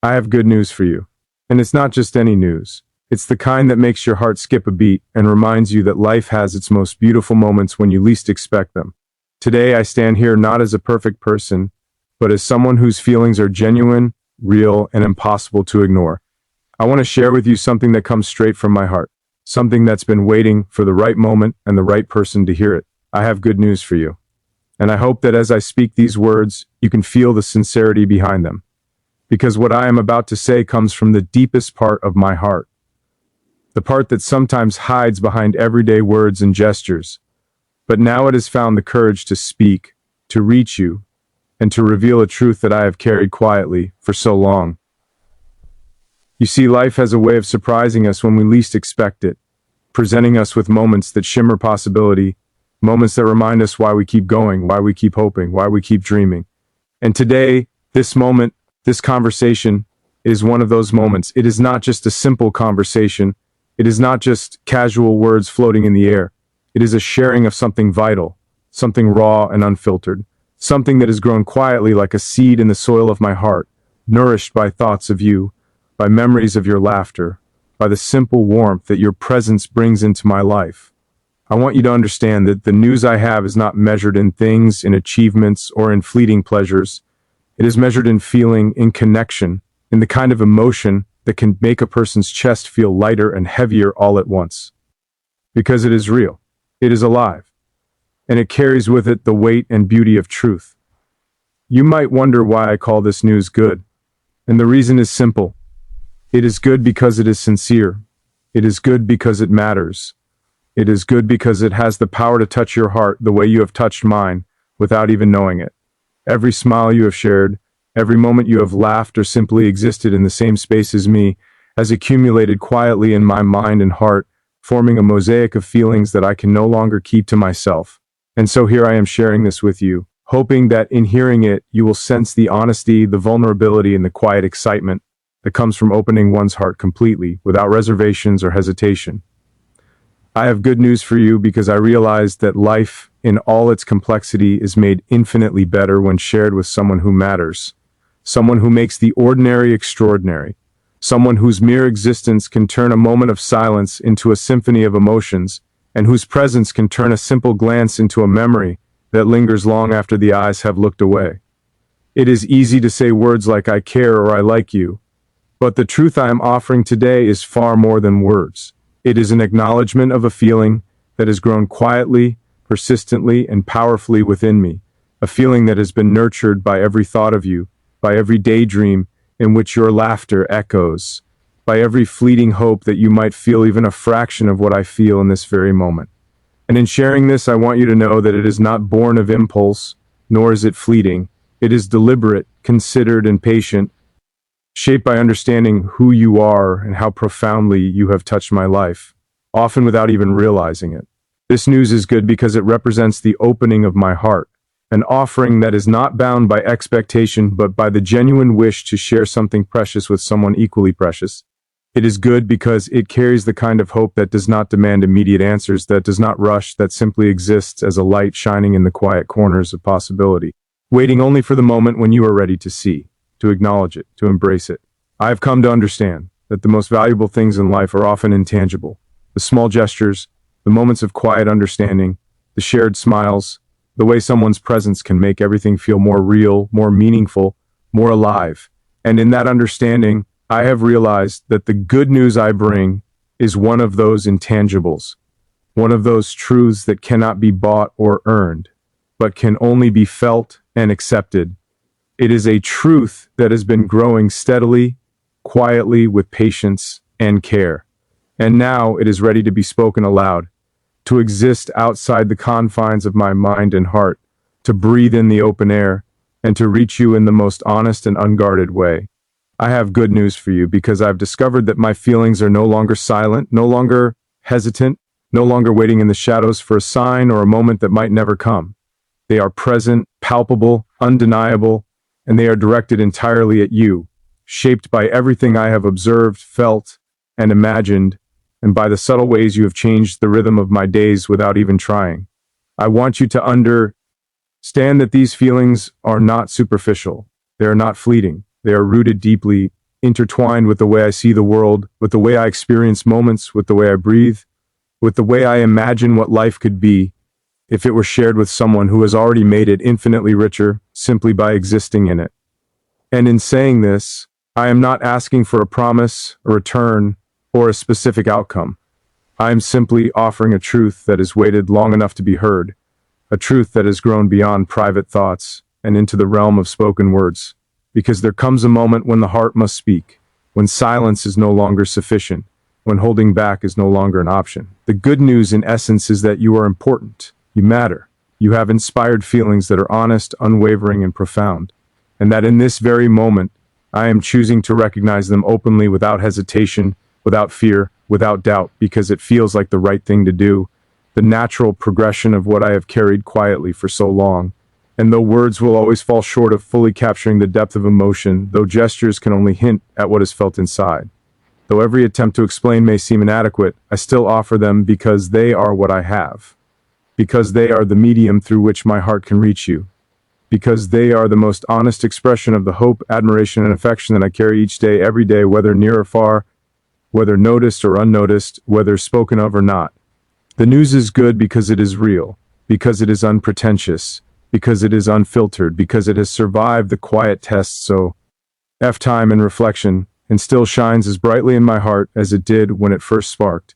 I have good news for you. And it's not just any news. It's the kind that makes your heart skip a beat and reminds you that life has its most beautiful moments when you least expect them. Today, I stand here not as a perfect person, but as someone whose feelings are genuine, real, and impossible to ignore. I want to share with you something that comes straight from my heart, something that's been waiting for the right moment and the right person to hear it. I have good news for you. And I hope that as I speak these words, you can feel the sincerity behind them. Because what I am about to say comes from the deepest part of my heart. The part that sometimes hides behind everyday words and gestures. But now it has found the courage to speak, to reach you, and to reveal a truth that I have carried quietly for so long. You see, life has a way of surprising us when we least expect it, presenting us with moments that shimmer possibility, moments that remind us why we keep going, why we keep hoping, why we keep dreaming. And today, this moment, this conversation is one of those moments. It is not just a simple conversation. It is not just casual words floating in the air. It is a sharing of something vital, something raw and unfiltered, something that has grown quietly like a seed in the soil of my heart, nourished by thoughts of you, by memories of your laughter, by the simple warmth that your presence brings into my life. I want you to understand that the news I have is not measured in things, in achievements, or in fleeting pleasures. It is measured in feeling, in connection, in the kind of emotion that can make a person's chest feel lighter and heavier all at once. Because it is real, it is alive, and it carries with it the weight and beauty of truth. You might wonder why I call this news good, and the reason is simple. It is good because it is sincere. It is good because it matters. It is good because it has the power to touch your heart the way you have touched mine without even knowing it. Every smile you have shared, every moment you have laughed or simply existed in the same space as me, has accumulated quietly in my mind and heart, forming a mosaic of feelings that I can no longer keep to myself. And so here I am sharing this with you, hoping that in hearing it, you will sense the honesty, the vulnerability, and the quiet excitement that comes from opening one's heart completely, without reservations or hesitation. I have good news for you because I realize that life, in all its complexity, is made infinitely better when shared with someone who matters, someone who makes the ordinary extraordinary, someone whose mere existence can turn a moment of silence into a symphony of emotions, and whose presence can turn a simple glance into a memory that lingers long after the eyes have looked away. It is easy to say words like "I care" or "I like you," but the truth I am offering today is far more than words. It is an acknowledgement of a feeling that has grown quietly, persistently, and powerfully within me, a feeling that has been nurtured by every thought of you, by every daydream in which your laughter echoes, by every fleeting hope that you might feel even a fraction of what I feel in this very moment. And in sharing this, I want you to know that it is not born of impulse, nor is it fleeting. It is deliberate, considered, and patient, shaped by understanding who you are and how profoundly you have touched my life, often without even realizing it. This news is good because it represents the opening of my heart, an offering that is not bound by expectation but by the genuine wish to share something precious with someone equally precious. It is good because it carries the kind of hope that does not demand immediate answers, that does not rush, that simply exists as a light shining in the quiet corners of possibility, waiting only for the moment when you are ready to see, to acknowledge it, to embrace it. I have come to understand that the most valuable things in life are often intangible. The small gestures, the moments of quiet understanding, the shared smiles, the way someone's presence can make everything feel more real, more meaningful, more alive. And in that understanding, I have realized that the good news I bring is one of those intangibles, one of those truths that cannot be bought or earned, but can only be felt and accepted. It is a truth that has been growing steadily, quietly, with patience and care. And now it is ready to be spoken aloud, to exist outside the confines of my mind and heart, to breathe in the open air, and to reach you in the most honest and unguarded way. I have good news for you because I've discovered that my feelings are no longer silent, no longer hesitant, no longer waiting in the shadows for a sign or a moment that might never come. They are present, palpable, undeniable, and they are directed entirely at you, shaped by everything I have observed, felt, and imagined, and by the subtle ways you have changed the rhythm of my days without even trying. I want you to understand that these feelings are not superficial. They are not fleeting. They are rooted deeply intertwined with the way I see the world, with the way I experience moments, with the way I breathe, with the way I imagine what life could be if it were shared with someone who has already made it infinitely richer simply by existing in it. And in saying this, I am not asking for a promise, a return, or a specific outcome. I am simply offering a truth that has waited long enough to be heard, a truth that has grown beyond private thoughts and into the realm of spoken words. Because there comes a moment when the heart must speak, when silence is no longer sufficient, when holding back is no longer an option. The good news, in essence, is that you are important. You matter. You have inspired feelings that are honest, unwavering, and profound. And that in this very moment, I am choosing to recognize them openly, without hesitation, without fear, without doubt, because it feels like the right thing to do, the natural progression of what I have carried quietly for so long. And though words will always fall short of fully capturing the depth of emotion, though gestures can only hint at what is felt inside, though every attempt to explain may seem inadequate, I still offer them because they are what I have, because they are the medium through which my heart can reach you, because they are the most honest expression of the hope, admiration, and affection that I carry each day, every day, whether near or far, whether noticed or unnoticed, whether spoken of or not. The news is good because it is real, because it is unpretentious, because it is unfiltered, because it has survived the quiet test, so time and reflection, and still shines as brightly in my heart as it did when it first sparked.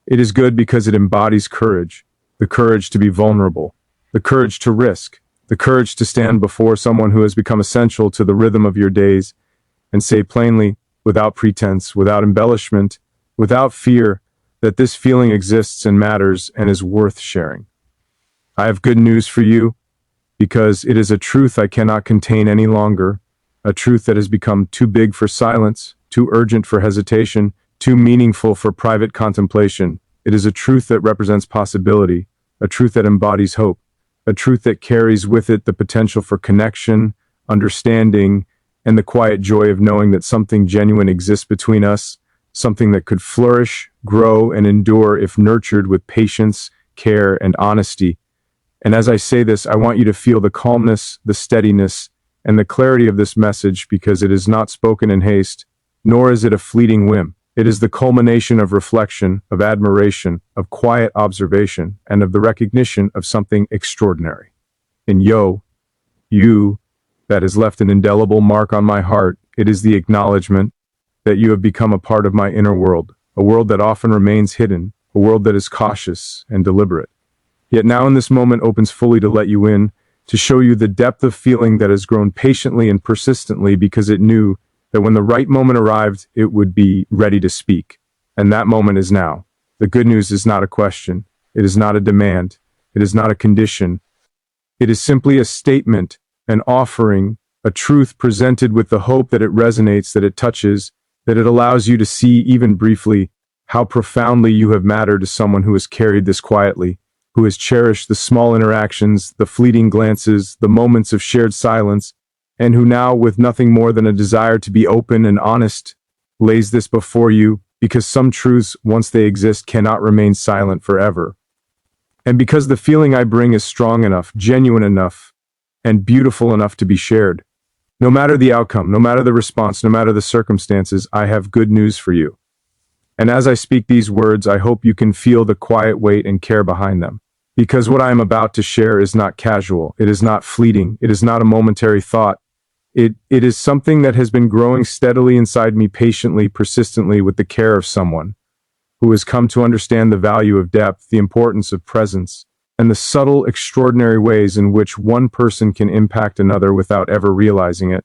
It is good because it embodies courage, the courage to be vulnerable, the courage to risk, the courage to stand before someone who has become essential to the rhythm of your days and say plainly, without pretense, without embellishment, without fear, that this feeling exists and matters and is worth sharing. I have good news for you, because it is a truth I cannot contain any longer, a truth that has become too big for silence, too urgent for hesitation, too meaningful for private contemplation. It is a truth that represents possibility, a truth that embodies hope, a truth that carries with it the potential for connection, understanding, and the quiet joy of knowing that something genuine exists between us, something that could flourish, grow, and endure if nurtured with patience, care, and honesty. And as I say this, I want you to feel the calmness, the steadiness, and the clarity of this message, because it is not spoken in haste, nor is it a fleeting whim. It is the culmination of reflection, of admiration, of quiet observation, and of the recognition of something extraordinary. And you, that has left an indelible mark on my heart, it is the acknowledgement that you have become a part of my inner world, a world that often remains hidden, a world that is cautious and deliberate. Yet now in this moment opens fully to let you in, to show you the depth of feeling that has grown patiently and persistently, because it knew that when the right moment arrived, it would be ready to speak. And that moment is now. The good news is not a question. It is not a demand. It is not a condition. It is simply a statement, an offering, a truth presented with the hope that it resonates, that it touches, that it allows you to see, even briefly, how profoundly you have mattered to someone who has carried this quietly, who has cherished the small interactions, the fleeting glances, the moments of shared silence, and who now, with nothing more than a desire to be open and honest, lays this before you, because some truths, once they exist, cannot remain silent forever. And because the feeling I bring is strong enough, genuine enough, and beautiful enough to be shared. No matter the outcome, no matter the response, no matter the circumstances, I have good news for you. And as I speak these words, I hope you can feel the quiet weight and care behind them. Because what I am about to share is not casual, it is not fleeting, it is not a momentary thought. It is something that has been growing steadily inside me, patiently, persistently, with the care of someone who has come to understand the value of depth, the importance of presence, and the subtle, extraordinary ways in which one person can impact another without ever realizing it.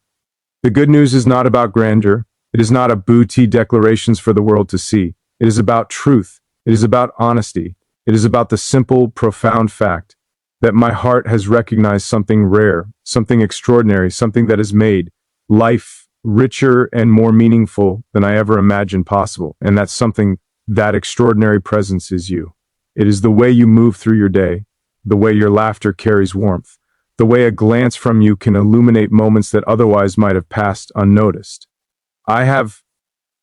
The good news is not about grandeur. It is not a booty declarations for the world to see. It is about truth. It is about honesty. It is about the simple, profound fact that my heart has recognized something rare, something extraordinary, something that has made life richer and more meaningful than I ever imagined possible. And that something, that extraordinary presence, is you. It is the way you move through your day, the way your laughter carries warmth, the way a glance from you can illuminate moments that otherwise might have passed unnoticed. I have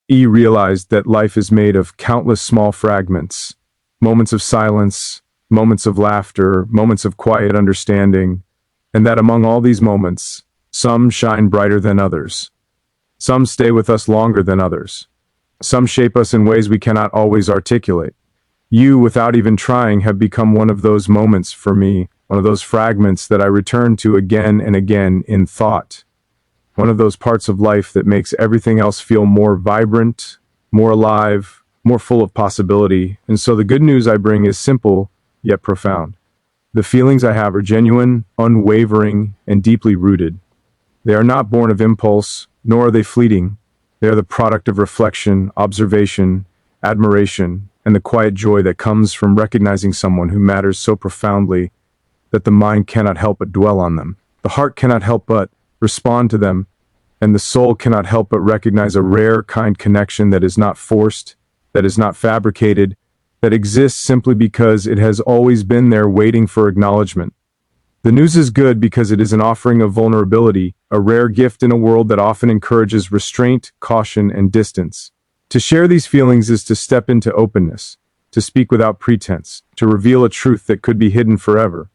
realized that life is made of countless small fragments, moments of silence, moments of laughter, moments of quiet understanding, and that among all these moments, some shine brighter than others. Some stay with us longer than others. Some shape us in ways we cannot always articulate. You, without even trying, have become one of those moments for me, one of those fragments that I return to again and again in thought. One of those parts of life that makes everything else feel more vibrant, more alive, more full of possibility. And so the good news I bring is simple, yet profound. The feelings I have are genuine, unwavering, and deeply rooted. They are not born of impulse, nor are they fleeting. They are the product of reflection, observation, admiration, and the quiet joy that comes from recognizing someone who matters so profoundly that the mind cannot help but dwell on them. The heart cannot help but respond to them, and the soul cannot help but recognize a rare, kind connection that is not forced, that is not fabricated, that exists simply because it has always been there waiting for acknowledgement. The news is good because it is an offering of vulnerability, a rare gift in a world that often encourages restraint, caution, and distance. To share these feelings is to step into openness, to speak without pretense, to reveal a truth that could be hidden forever,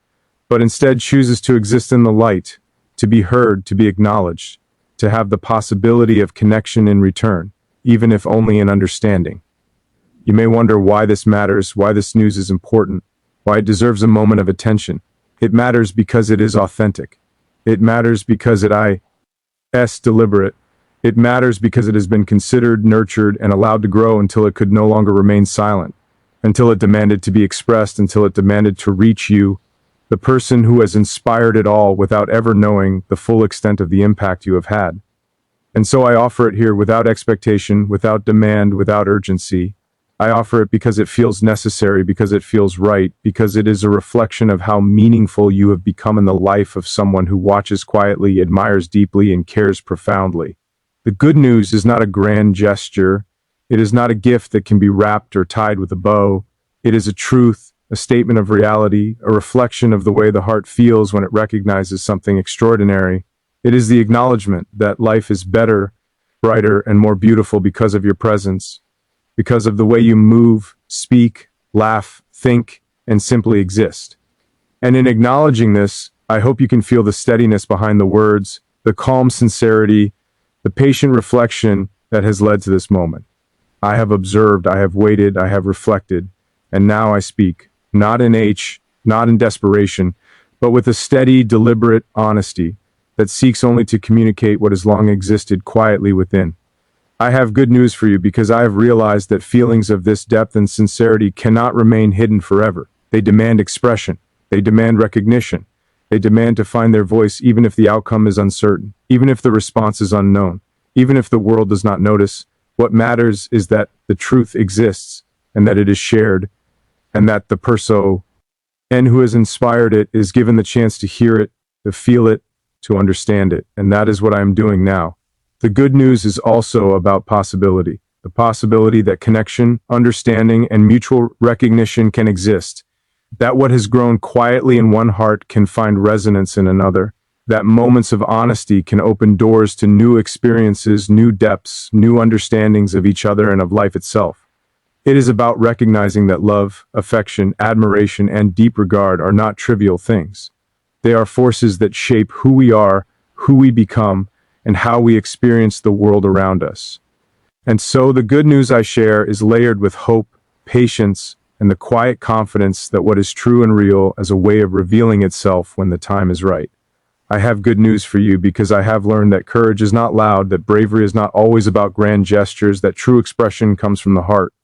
but instead chooses to exist in the light, to be heard, to be acknowledged, to have the possibility of connection in return, even if only in understanding. You may wonder why this matters, why this news is important, why it deserves a moment of attention. It matters because it is authentic. It matters because is deliberate. It matters because it has been considered, nurtured, and allowed to grow until it could no longer remain silent, until it demanded to be expressed, until it demanded to reach you, the person who has inspired it all without ever knowing the full extent of the impact you have had. And so I offer it here without expectation, without demand, without urgency. I offer it because it feels necessary, because it feels right, because it is a reflection of how meaningful you have become in the life of someone who watches quietly, admires deeply, and cares profoundly. The good news is not a grand gesture. It is not a gift that can be wrapped or tied with a bow. It is a truth, a statement of reality, a reflection of the way the heart feels when it recognizes something extraordinary. It is the acknowledgement that life is better, brighter, and more beautiful because of your presence, because of the way you move, speak, laugh, think, and simply exist. And in acknowledging this, I hope you can feel the steadiness behind the words, the calm sincerity, the patient reflection that has led to this moment. I have observed, I have waited, I have reflected, and now I speak, not in not in desperation, but with a steady, deliberate honesty that seeks only to communicate what has long existed quietly within. I have good news for you because I have realized that feelings of this depth and sincerity cannot remain hidden forever. They demand expression. They demand recognition. They demand to find their voice even if the outcome is uncertain, even if the response is unknown, even if the world does not notice. What matters is that the truth exists and that it is shared and that the person who has inspired it is given the chance to hear it, to feel it, to understand it. And that is what I am doing now. The good news is also about possibility, the possibility that connection, understanding, and mutual recognition can exist, that what has grown quietly in one heart can find resonance in another, that moments of honesty can open doors to new experiences, new depths, new understandings of each other and of life itself. It is about recognizing that love, affection, admiration, and deep regard are not trivial things. They are forces that shape who we are, who we become, and how we experience the world around us. And so the good news I share is layered with hope, patience, and the quiet confidence that what is true and real as a way of revealing itself when the time is right. I have good news for you because I have learned that courage is not loud, that bravery is not always about grand gestures, that true expression comes from the heart,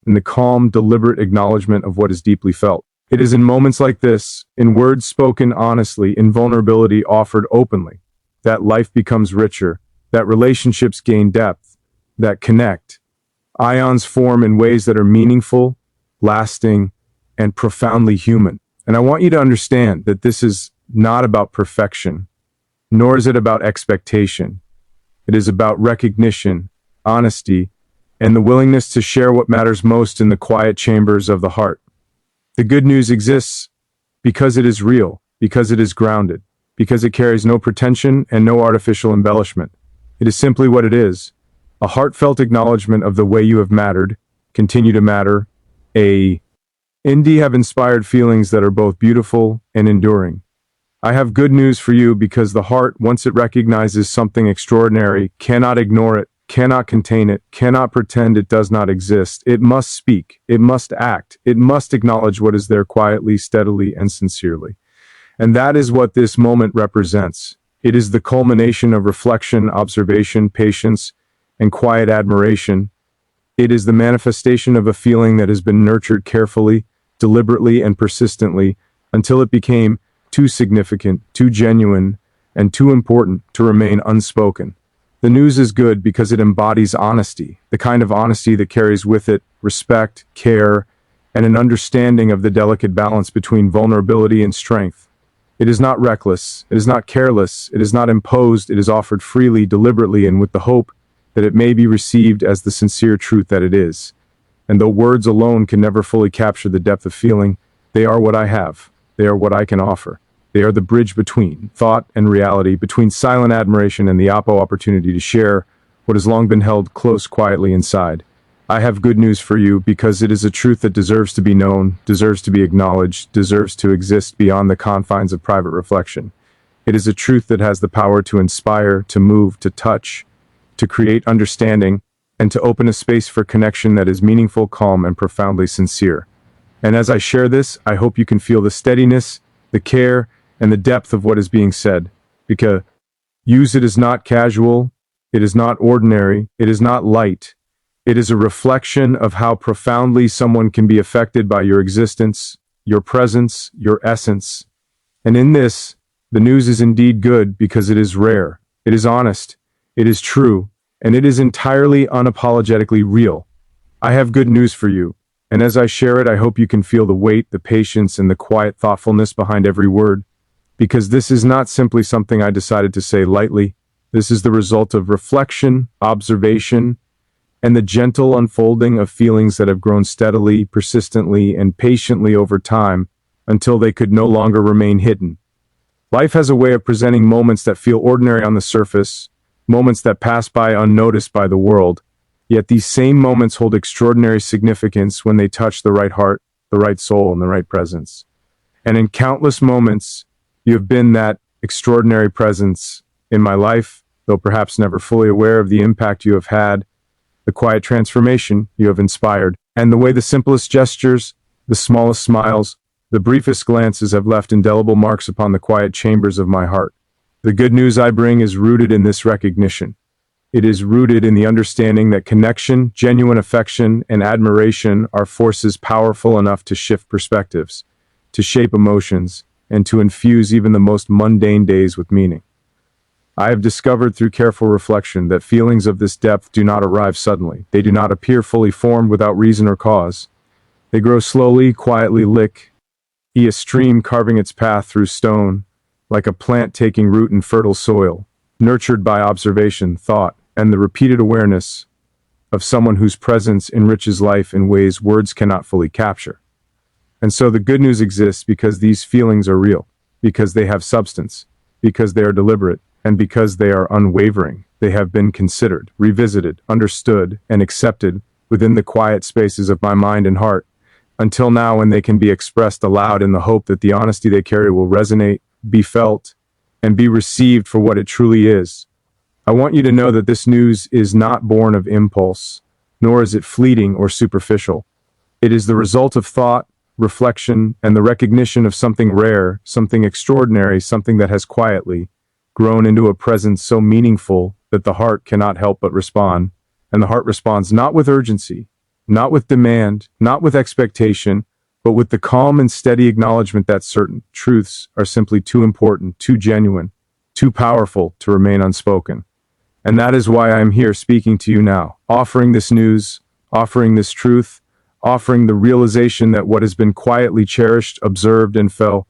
in the calm, deliberate acknowledgement of what is deeply felt. It is in moments like this, in words spoken honestly, in vulnerability offered openly, that life becomes richer, that relationships gain depth, that connect. Ions form in ways that are meaningful, lasting, and profoundly human. And I want you to understand that this is not about perfection, nor is it about expectation. It is about recognition, honesty, and the willingness to share what matters most in the quiet chambers of the heart. The good news exists because it is real, because it is grounded, because it carries no pretension and no artificial embellishment. It is simply what it is, a heartfelt acknowledgement of the way you have mattered, continue to matter, have inspired feelings that are both beautiful and enduring. I have good news for you because the heart, once it recognizes something extraordinary, cannot ignore it, cannot contain it, cannot pretend it does not exist. It must speak, it must act, it must acknowledge what is there quietly, steadily, and sincerely. And that is what this moment represents. It is the culmination of reflection, observation, patience, and quiet admiration. It is the manifestation of a feeling that has been nurtured carefully, deliberately, and persistently until it became too significant, too genuine, and too important to remain unspoken. The news is good because it embodies honesty, the kind of honesty that carries with it respect, care, and an understanding of the delicate balance between vulnerability and strength. It is not reckless, it is not careless, it is not imposed, it is offered freely, deliberately, and with the hope that it may be received as the sincere truth that it is. And though words alone can never fully capture the depth of feeling, they are what I have. They are what I can offer. They are the bridge between thought and reality, between silent admiration and the opportunity to share what has long been held close quietly inside. I have good news for you because it is a truth that deserves to be known, deserves to be acknowledged, deserves to exist beyond the confines of private reflection. It is a truth that has the power to inspire, to move, to touch, to create understanding, and to open a space for connection that is meaningful, calm, and profoundly sincere. And as I share this, I hope you can feel the steadiness, the care, and the depth of what is being said. Because use it is not casual, it is not ordinary, it is not light. It is a reflection of how profoundly someone can be affected by your existence, your presence, your essence. And in this, the news is indeed good because it is rare, it is honest, it is true, and it is entirely unapologetically real. I have good news for you, and as I share it, I hope you can feel the weight, the patience, and the quiet thoughtfulness behind every word, because this is not simply something I decided to say lightly. This is the result of reflection, observation, and the gentle unfolding of feelings that have grown steadily, persistently, and patiently over time until they could no longer remain hidden. Life has a way of presenting moments that feel ordinary on the surface, moments that pass by unnoticed by the world, yet these same moments hold extraordinary significance when they touch the right heart, the right soul, and the right presence. And in countless moments, you have been that extraordinary presence in my life, though perhaps never fully aware of the impact you have had, the quiet transformation you have inspired, and the way the simplest gestures, the smallest smiles, the briefest glances have left indelible marks upon the quiet chambers of my heart. The good news I bring is rooted in this recognition. It is rooted in the understanding that connection, genuine affection, and admiration are forces powerful enough to shift perspectives, to shape emotions, and to infuse even the most mundane days with meaning. I have discovered through careful reflection that feelings of this depth do not arrive suddenly. They do not appear fully formed without reason or cause. They grow slowly, quietly, like a stream carving its path through stone, like a plant taking root in fertile soil, nurtured by observation, thought, and the repeated awareness of someone whose presence enriches life in ways words cannot fully capture. And so the good news exists because these feelings are real, because they have substance, because they are deliberate, and because they are unwavering. They have been considered, revisited, understood, and accepted within the quiet spaces of my mind and heart, until now when they can be expressed aloud in the hope that the honesty they carry will resonate, be felt, and be received for what it truly is. I want you to know that this news is not born of impulse, nor is it fleeting or superficial. It is the result of thought, reflection, and the recognition of something rare, something extraordinary, something that has quietly grown into a presence so meaningful that the heart cannot help but respond. And the heart responds not with urgency, not with demand, not with expectation, but with the calm and steady acknowledgement that certain truths are simply too important, too genuine, too powerful to remain unspoken. And that is why I am here speaking to you now, offering this news, offering this truth, offering the realization that what has been quietly cherished, observed, and felt